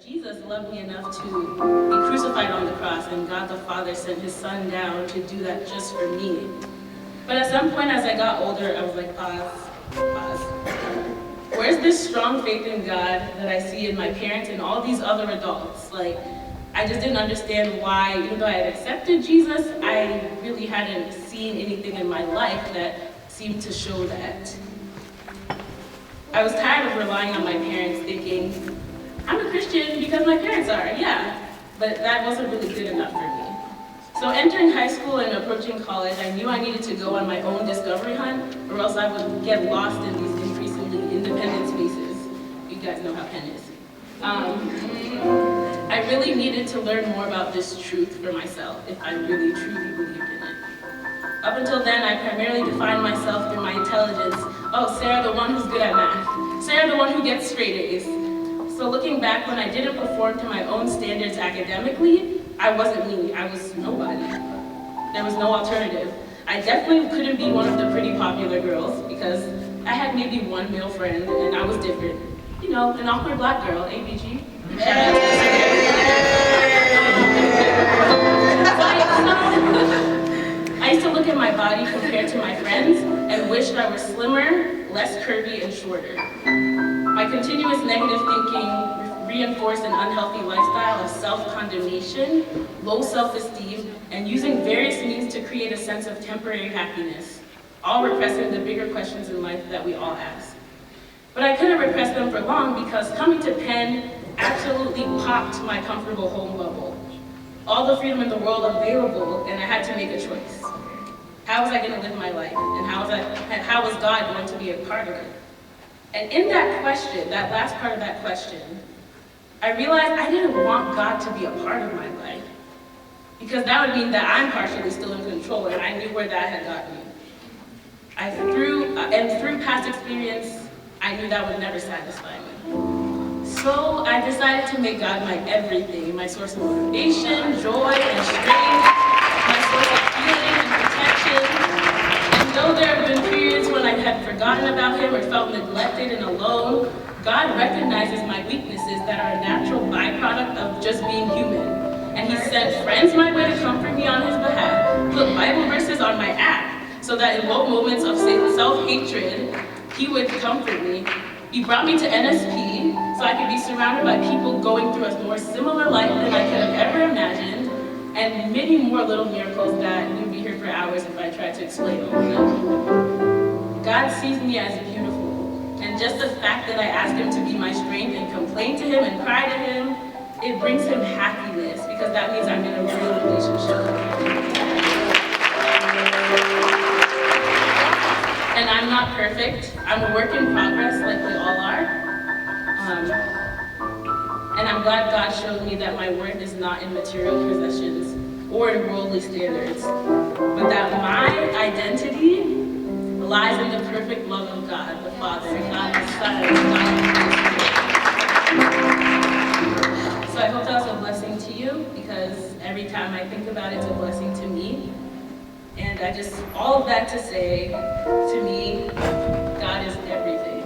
Jesus loved me enough to be crucified on the cross, and God the Father sent his son down to do that just for me. But at some point as I got older, I was like, pause. Where's this strong faith in God that I see in my parents and all these other adults? Like, I just didn't understand why, even though I had accepted Jesus, I really hadn't seen anything in my life that seemed to show that. I was tired of relying on my parents, thinking, I'm a Christian because my parents are, yeah, but that wasn't really good enough for me. So entering high school and approaching college, I knew I needed to go on my own discovery hunt, or else I would get lost in these increasingly independent spaces. You guys know how Penn is. I really needed to learn more about this truth for myself, if I really truly believed in it. Up until then, I primarily defined myself through my intelligence. Oh, Sarah, the one who's good at math. Sarah, the one who gets straight A's. So looking back, when I didn't perform to my own standards academically, I wasn't me, I was nobody. There was no alternative. I definitely couldn't be one of the pretty popular girls because I had maybe one male friend and I was different. You know, an awkward black girl, ABG. Shout out to I used to look at my body compared to my friends and wish that I were slimmer, less curvy, and shorter. My continuous negative thinking reinforced an unhealthy lifestyle of self-condemnation, low self-esteem, and using various means to create a sense of temporary happiness, all repressing the bigger questions in life that we all ask. But I couldn't repress them for long because coming to Penn absolutely popped my comfortable home bubble. All the freedom in the world available, and I had to make a choice. How was I going to live my life? And how was God going to be a part of it? And in that question, that last part of that question, I realized I didn't want God to be a part of my life. Because that would mean that I'm partially still in control, and I knew where that had gotten me. Through past experience, I knew that would never satisfy me. So I decided to make God my everything, my source of motivation, joy, and strength, my source of healing and protection. And though there have been periods when I had forgotten about him or felt neglected and alone, God recognizes my weaknesses that are a natural byproduct of just being human. And he sent friends my way to comfort me on his behalf, put Bible verses on my app, so that in low moments of self-hatred, he would comfort me. He brought me to NSP so I could be surrounded by people going through a more similar life than I could have ever imagined, and many more little miracles that you'd be here for hours if I tried to explain all of them. God sees me as beautiful, and just the fact that I ask him to be my strength and complain to him and cry to him, it brings him happiness because that means I'm in a real relationship. And I'm not perfect. I'm a work in progress like we all are. And I'm glad God showed me that my worth is not in material possessions or in worldly standards, but that my identity lies in the perfect love of God, the Father, God the Son, God the Holy Spirit. So I hope that was a blessing to you, because every time I think about it, it's a blessing to me. And all of that to say, to me, God is everything.